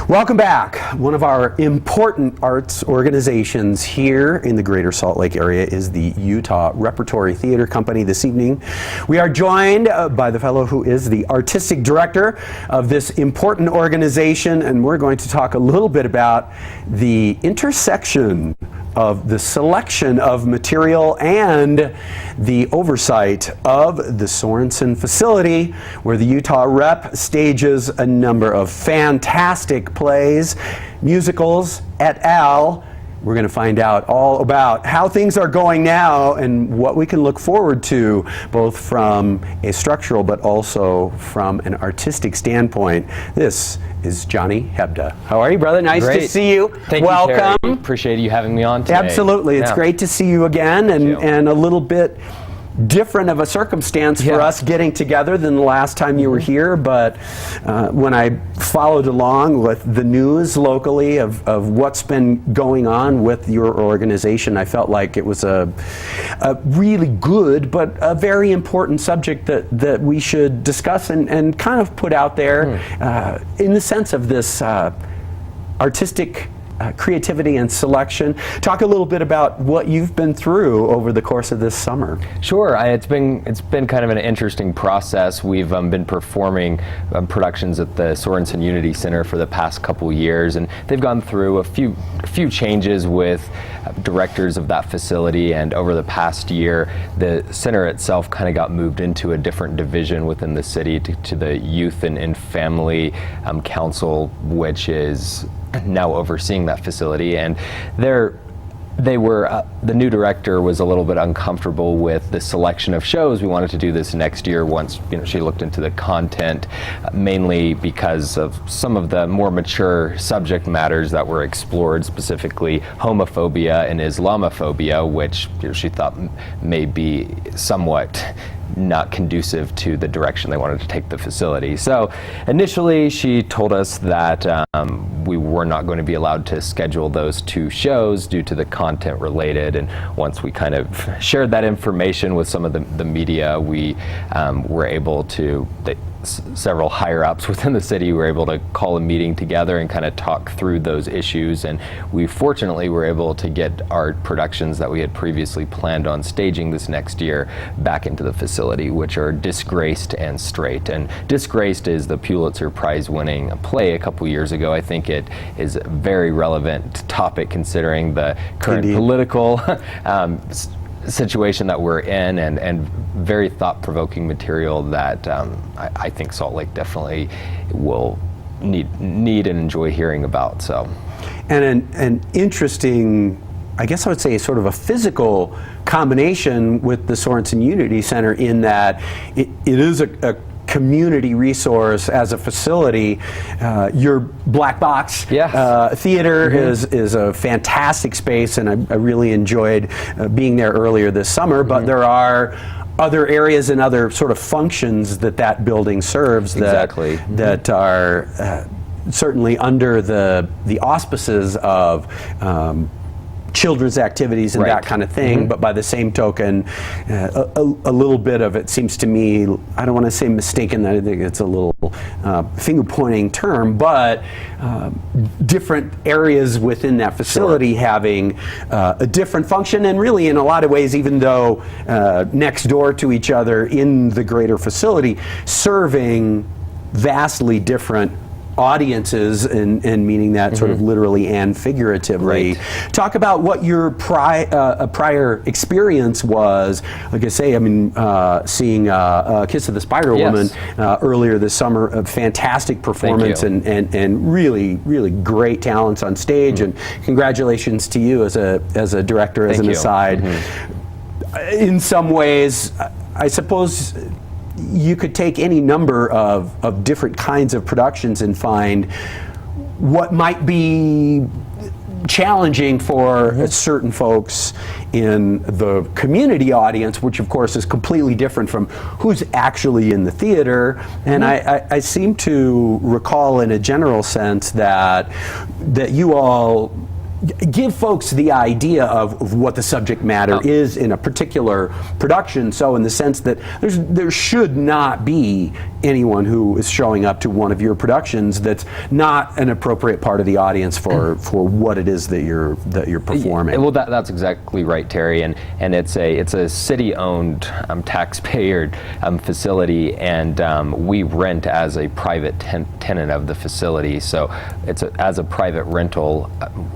Welcome back. One of our important arts organizations here in the Greater Salt Lake area is the Utah Repertory Theater Company. This evening we are joined by the fellow who is the artistic director of this important organization, and we're going to talk a little bit about the intersection of the selection of material and the oversight of the Sorensen facility, where the Utah Rep stages a number of fantastic plays, musicals, et al. We're going to find out all about how things are going now and what we can look forward to, both from a structural but also from an artistic standpoint. This is Johnny Hebda. How are you, brother? Nice to see you. Thank you, welcome. Terry. Appreciate you having me on today. Absolutely. It's great to see you again, and a little bit different of a circumstance for us getting together than the last time you were here, but when I followed along with the news locally of what's been going on with your organization, I felt like it was a really good but a very important subject that we should discuss and kind of put out there in the sense of this artistic creativity and selection. Talk a little bit about what you've been through over the course of this summer. Sure. It's been kind of an interesting process. We've been performing productions at the Sorensen Unity Center for the past couple years, and they've gone through a few changes with directors of that facility, and over the past year the center itself kind of got moved into a different division within the city to the Youth and Family Council, which is now overseeing that facility. And the new director was a little bit uncomfortable with the selection of shows we wanted to do this next year once she looked into the content, mainly because of some of the more mature subject matters that were explored, specifically homophobia and Islamophobia, which she thought may be somewhat not conducive to the direction they wanted to take the facility. So initially she told us that we were not going to be allowed to schedule those two shows due to the content related, and once we kind of shared that information with some of the media, we were able to, several higher ups within the city were able to call a meeting together and kind of talk through those issues, and we fortunately were able to get our productions that we had previously planned on staging this next year back into the facility, which are Disgraced and Straight. And Disgraced is the Pulitzer Prize winning play a couple years ago. I think it is a very relevant topic considering the current political situation that we're in, and very thought-provoking material that I think Salt Lake definitely will need and enjoy hearing about. So, and an interesting, I guess I would say, sort of a physical combination with the Sorensen Unity Center in that it is a community resource as a facility. Your black box theater is a fantastic space, and I really enjoyed being there earlier this summer, but there are other areas and other sort of functions that building serves that are certainly under the auspices of children's activities and that kind of thing, but by the same token, a little bit of it seems to me, I don't want to say mistaken, I think it's a little finger-pointing term, but different areas within that facility having a different function, and really in a lot of ways, even though next door to each other in the greater facility, serving vastly different audiences, and meaning that sort of literally and figuratively. Talk about what your prior experience was. Like I say, I mean, seeing Kiss of the Spider Woman earlier this summer, a fantastic performance and really, really great talents on stage, and congratulations to you as a director. As an aside, in some ways, I suppose you could take any number of different kinds of productions and find what might be challenging for certain folks in the community audience, which of course is completely different from who's actually in the theater. And I seem to recall in a general sense that you all give folks the idea of what the subject matter is in a particular production. So in the sense that there should not be anyone who is showing up to one of your productions that's not an appropriate part of the audience for what it is that you're performing. Well, that's exactly right, Terry. And it's a city-owned, taxpayer facility, and we rent as a private tenant of the facility. So as a private rental,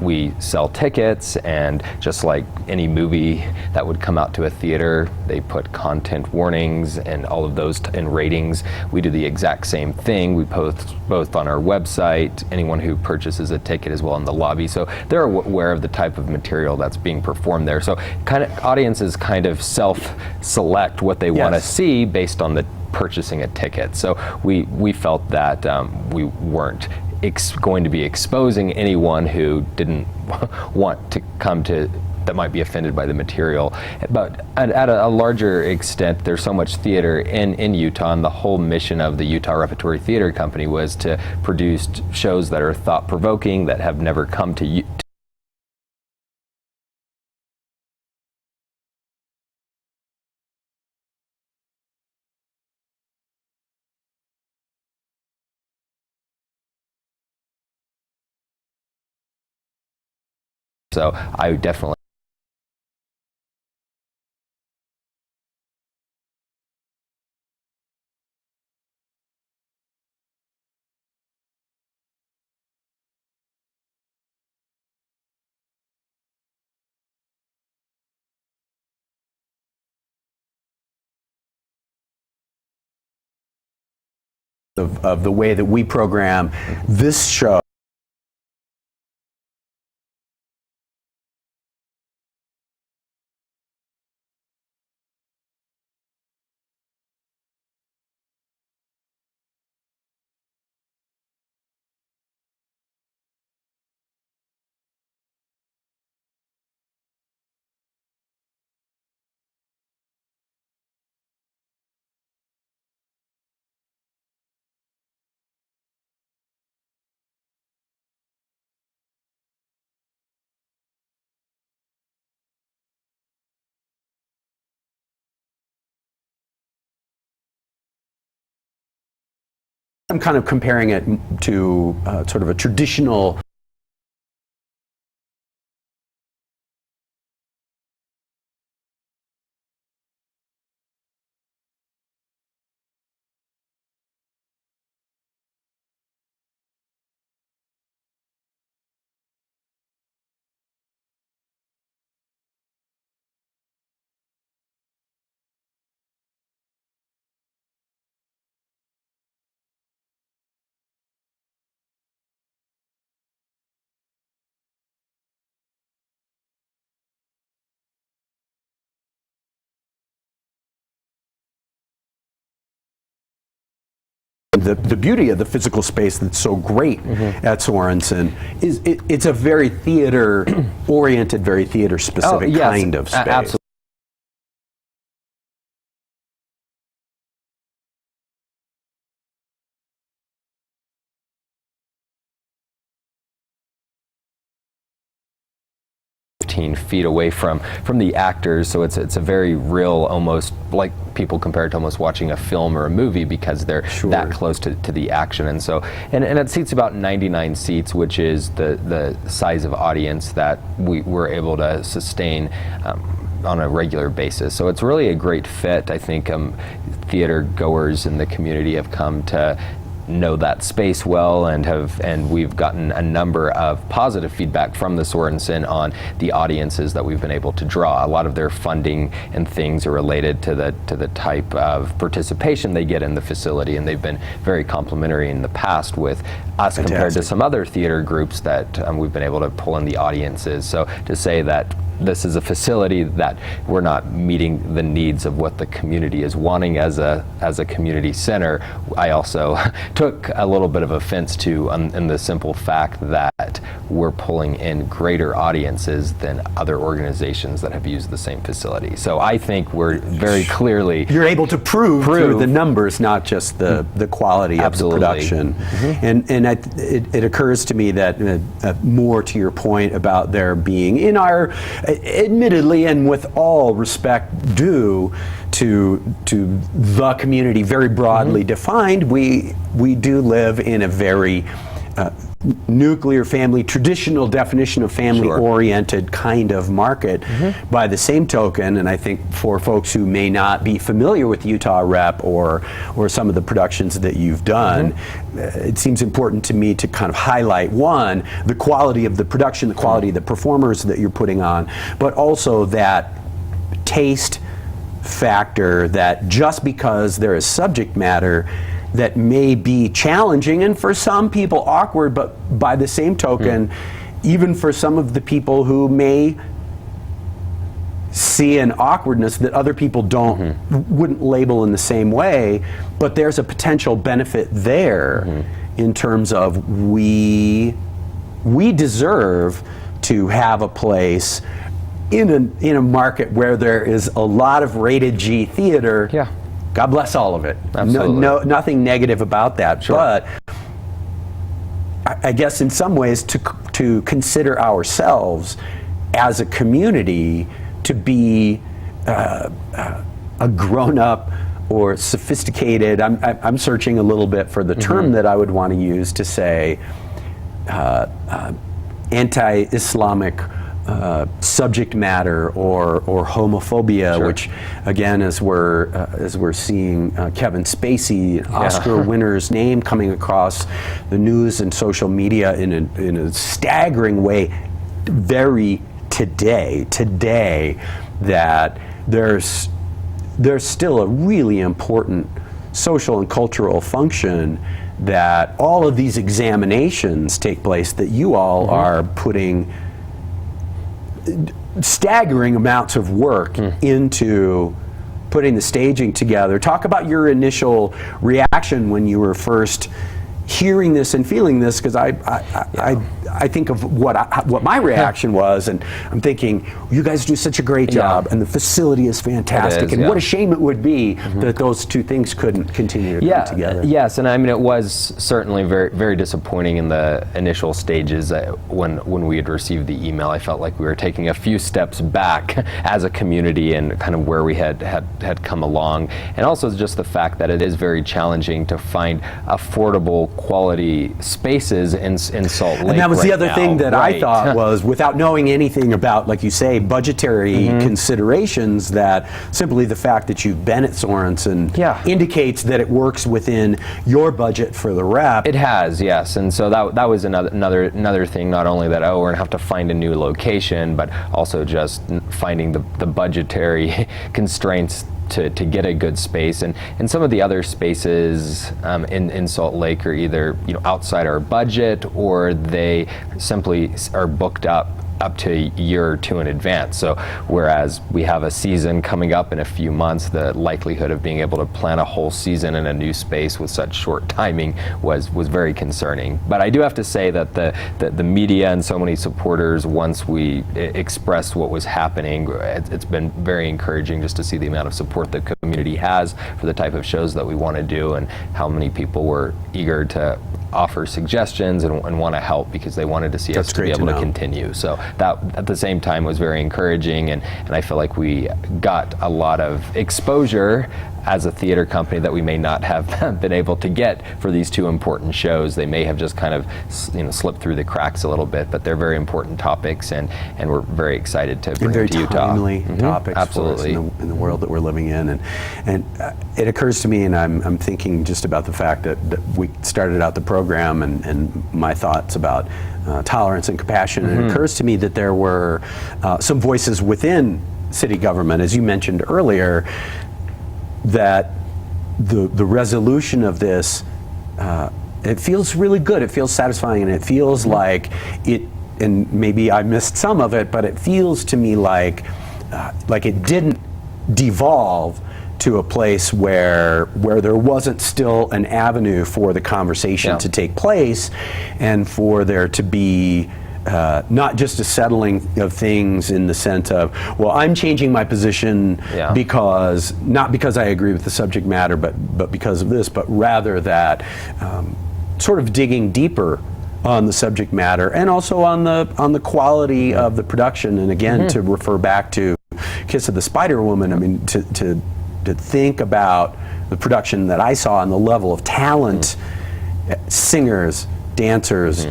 we sell tickets, and just like any movie that would come out to a theater, they put content warnings and all of those and ratings. We do the exact same thing. We post both on our website, anyone who purchases a ticket as well in the lobby. So they're aware of the type of material that's being performed there. So audiences kind of self-select what they want to see based on the purchasing a ticket. So we felt that we weren't going to be exposing anyone who didn't want to come to, that might be offended by the material. But at a larger extent, there's so much theater in Utah, and the whole mission of the Utah Repertory Theater Company was to produce shows that are thought-provoking, that have never come to So I definitely of the way that we program this show. I'm kind of comparing it to sort of a traditional the beauty of the physical space that's so great at Sorensen is it's a very theater-oriented, very theater-specific kind of space. Absolutely. Feet away from the actors, so it's a very real, almost like people compare it to almost watching a film or a movie, because they're that close to the action. And so and it seats about 99 seats, which is the size of audience that we were able to sustain on a regular basis. So it's really a great fit. I think theater goers in the community have come to know that space well, and we've gotten a number of positive feedback from the Sorensen on the audiences that we've been able to draw. A lot of their funding and things are related to the type of participation they get in the facility, and they've been very complimentary in the past with us compared to some other theater groups that we've been able to pull in the audiences. So to say that this is a facility that we're not meeting the needs of what the community is wanting as a community center, I also took a little bit of offense to in the simple fact that we're pulling in greater audiences than other organizations that have used the same facility. So I think we're very clearly... You're able to prove through the numbers, not just the quality of the production. And it occurs to me that more to your point about there being, in our, admittedly and with all respect due to the community, very broadly defined, we do live in a very nuclear family, traditional definition of family-oriented kind of market. By the same token, and I think for folks who may not be familiar with Utah Rep or some of the productions that you've done, it seems important to me to kind of highlight, one, the quality of the production, the quality of the performers that you're putting on, but also that taste factor that just because there is subject matter that may be challenging and for some people awkward, but by the same token, even for some of the people who may see an awkwardness that other people wouldn't label in the same way, but there's a potential benefit there in terms of we deserve to have a place in a market where there is a lot of rated G theater. God bless all of it. Nothing negative about that. But I guess in some ways to consider ourselves as a community to be a grown-up or sophisticated. I'm searching a little bit for the term that I would want to use to say anti-Islamic subject matter or homophobia, which again, as we're seeing Kevin Spacey, Oscar winner's name coming across the news and social media in a staggering way, very today, that there's still a really important social and cultural function that all of these examinations take place, that you all are putting staggering amounts of work into putting the staging together. Talk about your initial reaction when you were first hearing this and feeling this, because I think of what my reaction was, and I'm thinking, you guys do such a great job, and the facility is fantastic, and what a shame it would be that those two things couldn't continue to come together. Yes, and I mean, it was certainly very, very disappointing in the initial stages. When we had received the email, I felt like we were taking a few steps back as a community and kind of where we had come along, and also just the fact that it is very challenging to find affordable quality spaces in Salt Lake. And that was the other now. thing that I thought was, without knowing anything about, like you say, budgetary considerations, that simply the fact that you've been at Sorensen indicates that it works within your budget for the Rep. It has, yes, and so that was another thing. Not only that, we're gonna have to find a new location, but also just finding the budgetary constraints to get a good space, and some of the other spaces in Salt Lake are either outside our budget, or they simply are booked up to a year or two in advance. So whereas we have a season coming up in a few months, the likelihood of being able to plan a whole season in a new space with such short timing was very concerning. But I do have to say that the media and so many supporters, once we expressed what was happening, it's been very encouraging just to see the amount of support the community has for the type of shows that we want to do, and how many people were eager to offer suggestions and want to help because they wanted to see us to be able to continue. So that at the same time was very encouraging, and I feel like we got a lot of exposure as a theater company that we may not have been able to get for these two important shows. They may have just kind of slipped through the cracks a little bit, but they're very important topics, and we're very excited to bring them to Utah. Timely topics Absolutely. for us in the world that we're living in, and it occurs to me, and I'm thinking just about the fact that we started out the program and my thoughts about tolerance and compassion, and it occurs to me that there were some voices within city government, as you mentioned earlier, that the resolution of this, it feels really good, it feels satisfying, and it feels like it, and maybe I missed some of it, but it feels to me like it didn't devolve to a place where there wasn't still an avenue for the conversation to take place, and for there to be not just a settling of things in the sense of, well, I'm changing my position because, not because I agree with the subject matter, but because of this, but rather that sort of digging deeper on the subject matter and also on the quality of the production. And again, to refer back to Kiss of the Spider Woman, I mean, to think about the production that I saw and the level of talent, singers, dancers,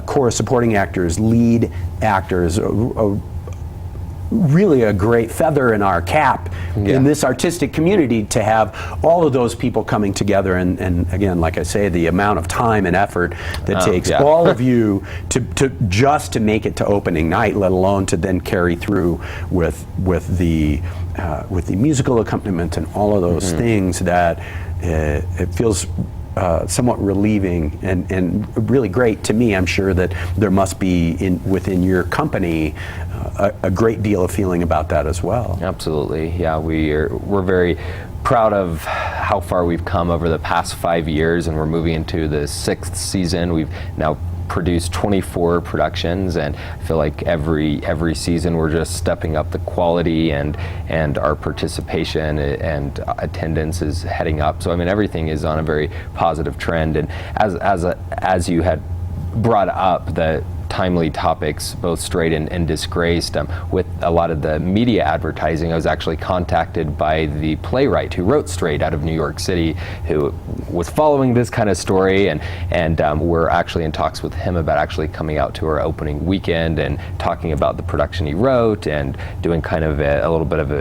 chorus supporting actors, lead actors, really a great feather in our cap in this artistic community to have all of those people coming together. And again, like I say, the amount of time and effort that takes all of you to just to make it to opening night, let alone to then carry through with the musical accompaniment and all of those things, that it feels somewhat relieving and really great to me. I'm sure that there must be within your company a great deal of feeling about that as well. Absolutely, yeah. We're very proud of how far we've come over the past 5 years, and we're moving into the 6th season. We've now produced 24 productions, and I feel like every season we're just stepping up the quality, and our participation and attendance is heading up. So I mean, everything is on a very positive trend. And as you had brought up the timely topics, both straight and disgraced, with a lot of the media advertising, I was actually contacted by the playwright who wrote Straight out of New York City, who was following this kind of story, and we're actually in talks with him about actually coming out to our opening weekend and talking about the production he wrote and doing kind of a little bit of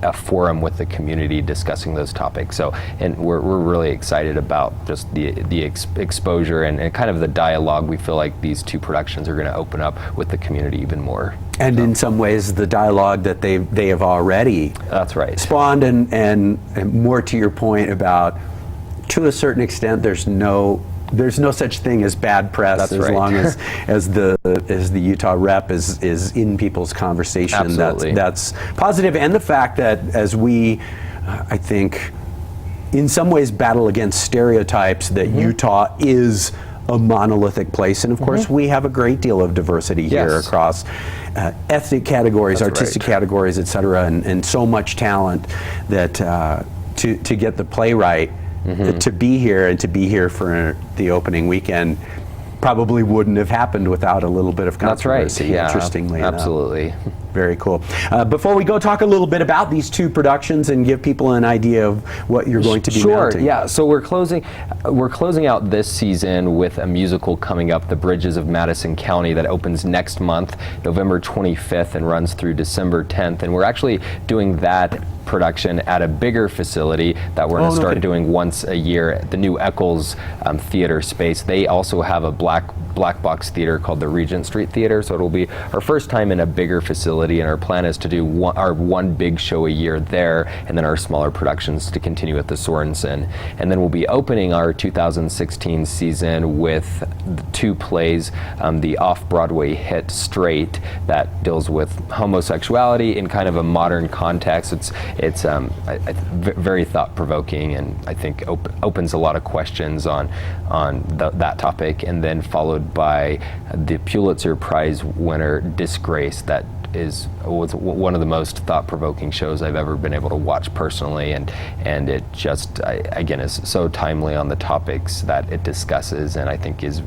a forum with the community discussing those topics. So, and we're really excited about just the exposure and kind of the dialogue. We feel like these two productions are going to open up with the community even more. And in some ways, the dialogue that they have already spawned, and more to your point about, to a certain extent, there's no such thing as bad press long as the Utah rep is in people's conversation. Absolutely. That's positive. And the fact that as we, I think, in some ways battle against stereotypes, that Utah is a monolithic place, and of course we have a great deal of diversity here across ethnic categories, artistic categories, etc., and so much talent that to get the playwright to be here, and to be here for the opening weekend, probably wouldn't have happened without a little bit of controversy. Yeah, interestingly enough. Absolutely. Very cool. Before we go talk a little bit about these two productions and give people an idea of what you're going to be mounting. Yeah. So we're closing out this season with a musical coming up, The Bridges of Madison County, that opens next month, November 25th, and runs through December 10th. And we're actually doing that production at a bigger facility that we're going to start doing once a year at the new Eccles theater space. They also have a black box theater called the Regent Street Theater, so it'll be our first time in a bigger facility, and our plan is to do our one big show a year there, and then our smaller productions to continue at the Sorensen. And then we'll be opening our 2016 season with two plays, the off-Broadway hit Straight, that deals with homosexuality in kind of a modern context. It's very thought-provoking, and I think opens a lot of questions on that topic, and then followed by the Pulitzer Prize winner Disgrace, that was one of the most thought-provoking shows I've ever been able to watch personally, and it just again is so timely on the topics that it discusses, and I think is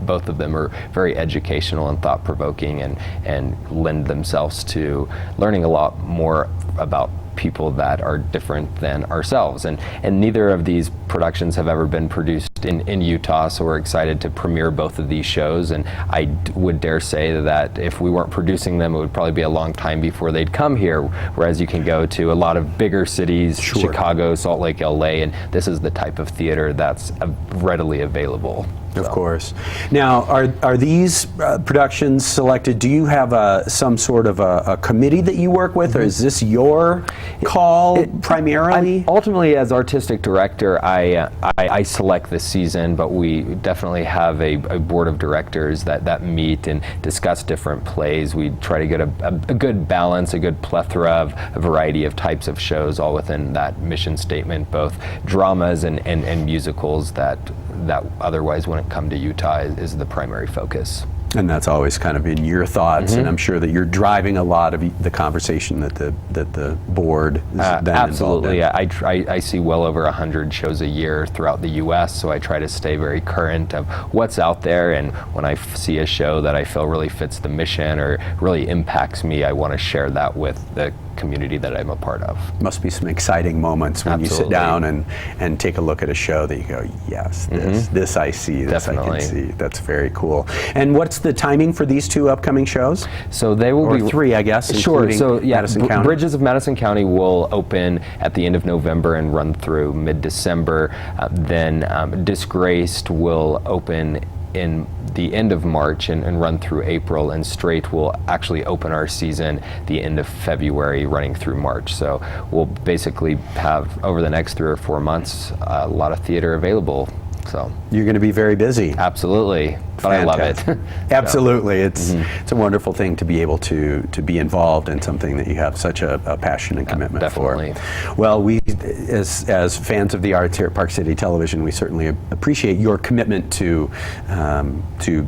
both of them are very educational and thought-provoking, and lend themselves to learning a lot more about people that are different than ourselves. And neither of these productions have ever been produced in Utah, so we're excited to premiere both of these shows. And I would dare say that if we weren't producing them, it would probably be a long time before they'd come here, whereas you can go to a lot of bigger cities, Chicago, Salt Lake, LA, and this is the type of theater that's readily available. Of course. Now, are these productions selected? Do you have some sort of a committee that you work with, or is this your call primarily? Ultimately, as artistic director, I select the season, but we definitely have a board of directors that meet and discuss different plays. We try to get a good balance, a good plethora of a variety of types of shows, all within that mission statement, both dramas and musicals that otherwise wouldn't come to Utah is the primary focus. And that's always kind of in your thoughts, and I'm sure that you're driving a lot of the conversation that the board is then Absolutely. involved in. I see well over 100 shows a year throughout the U.S., so I try to stay very current of what's out there, and when I see a show that I feel really fits the mission or really impacts me, I want to share that with the community that I'm a part of. Must be some exciting moments when Absolutely. you sit down and take a look at a show that you go, yes, this I see, this Definitely. I can see. That's very cool. And what's the timing for these 2 upcoming shows? So they will Or be 3, I guess, Sure. including So yeah, Madison County? Bridges of Madison County will open at the end of November and run through mid-December. Then Disgraced will open in the end of March and run through April, and Straight will actually open our season the end of February, running through March. So we'll basically have, over the next 3 or 4 months, a lot of theater available. So You're going to be very busy. absolutely, but I love it. Fantastic. Absolutely. It's a wonderful thing to be able to be involved in something that you have such a passion and commitment definitely. for. Well, we, as fans of the arts here at Park City Television, we certainly appreciate your commitment to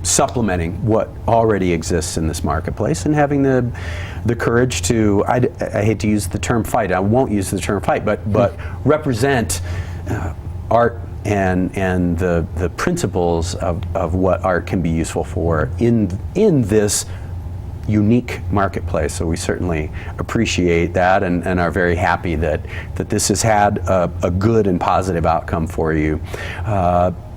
supplementing what already exists in this marketplace and having the courage to, I hate to use the term fight, I won't use the term fight, but represent art and the principles of what art can be useful for in this unique marketplace. So we certainly appreciate that and are very happy that this has had a good and positive outcome for you.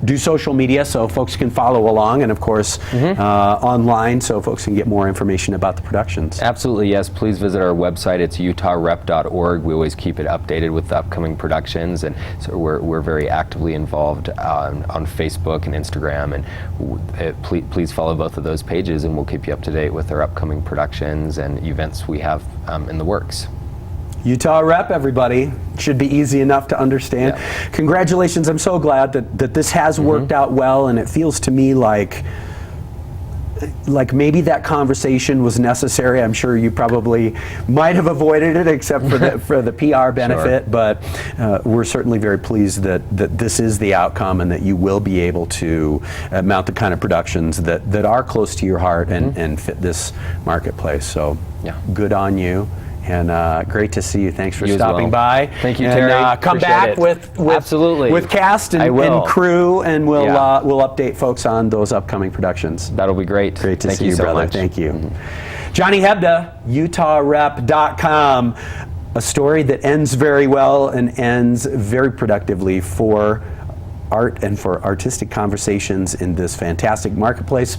Do social media so folks can follow along, and of course online so folks can get more information about the productions. Absolutely, yes. Please visit our website. It's utahrep.org. We always keep it updated with the upcoming productions, and so we're very actively involved on Facebook and Instagram, and please follow both of those pages, and we'll keep you up to date with our upcoming productions and events we have in the works. Utah Rep, everybody. Should be easy enough to understand. Yeah. Congratulations. I'm so glad that this has worked out well, and it feels to me like maybe that conversation was necessary. I'm sure you probably might have avoided it except for the PR benefit, Sure. but we're certainly very pleased that this is the outcome and that you will be able to mount the kind of productions that are close to your heart and fit this marketplace. So Yeah. good on you. And great to see you. Thanks for You as stopping well. by. Thank you, and, Terry. come Appreciate back it. with Absolutely. with cast I and will. crew, and we'll Yeah. we'll update folks on those upcoming productions. That'll be great. Great to Thank see you you, so brother. much. Thank you. Johnny Hebda, UtahRep.com. A story that ends very well and ends very productively for art and for artistic conversations in this fantastic marketplace.